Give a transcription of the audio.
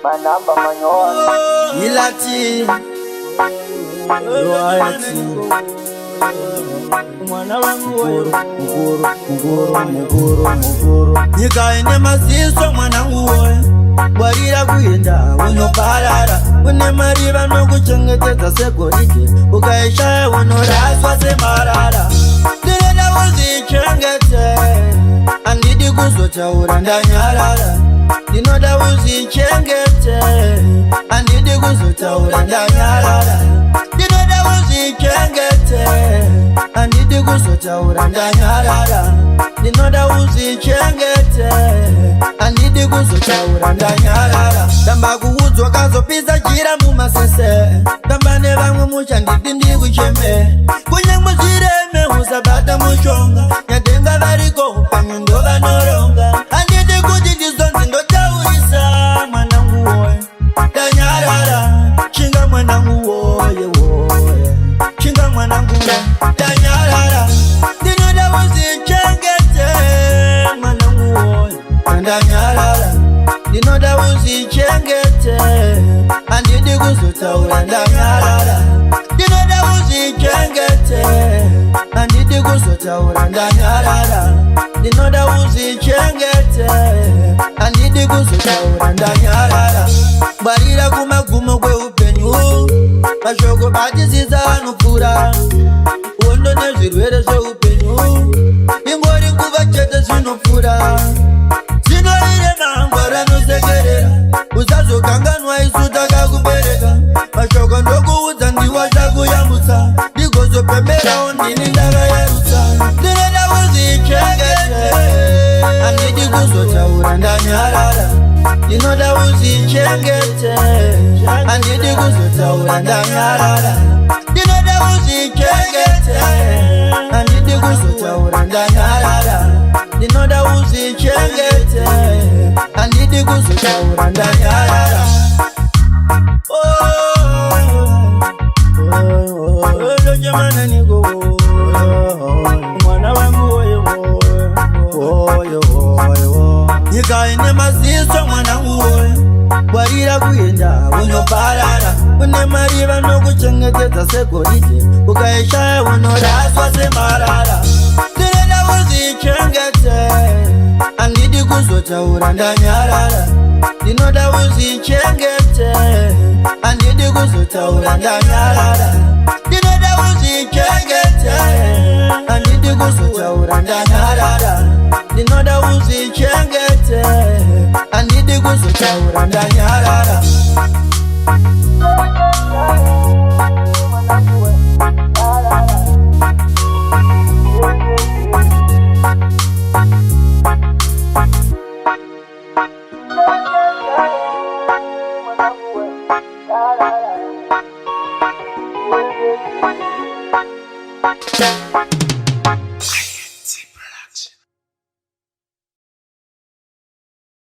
manamba manyoa ilati royalty mwana wangu muguru nyika ine maziso mwanangu woye bwarira kuenda unoparara une mariva nokuchengetedza segoride ukaishaya unoraswa semarara ndinoda uzichengete andidi kuzotaura ndanyarara ndinoda uzichengete andidi kuzotaura ndanyarara ndinoda uzichengete andidi kuzotaura ndanyarara ndinoda uzichengete andidi kuzotaura ndanyarara tamba kuudzwa kazopisa jira mumasese tamba nevamwe muchandidi ndikucheme kunyangwe zvireme usabata mushonga nyatenga variko upenyu ndovanoronga andidi kuti ndizonzi ndotaurisa mwanangu woye ndanyarara chinga mwanangu woye chinga mwanangu ndanyarara ndinoda uzichengete mwanangu woye ndanyarara ndinoda uzichengete andidi kuzotaura ndanyarara ndinoda uzichengete andidi kuzotaura ndanyarara ndinoda uzichengete andidi kuzotaura ndanyarara bwarira kumagumo kweupenyu mashoko batisiza anopfura uondo nezvirwere zveupenyu ingori nguva chete zvinopfura zinoire mangwara nosekerera usazokanganwa isu takakubereka mashoko ndokuudza ndiwa zvakuyambutsa ndigozopemberawo ndini ndakayarutsa ndinoda uzichengete andidi kuzotaura ndanyarara ndinoda uzichengete andidi kuzotaura ndanyarara ndinoda uzichengete andidi kuzotaura ndanyarara ndinoda uzichengete andidi kuzotaura ndanyarara ndojemana niko mwana wangu woye nyika ine maziso mwanangu woye bwarira kuenda unoparara une mariva nokuchengetedza segoride ukaishaya unoraswa semarara ndinoda uzichengete andidi kuzotaura ndanyarara ndinoda uzichengete andidi kuzotaura ndanyarara ndinoda uzichengete andidi kuzotaura ndanyarara ndinoda uzichengete andidi kuzotaura ndanyarara la la la.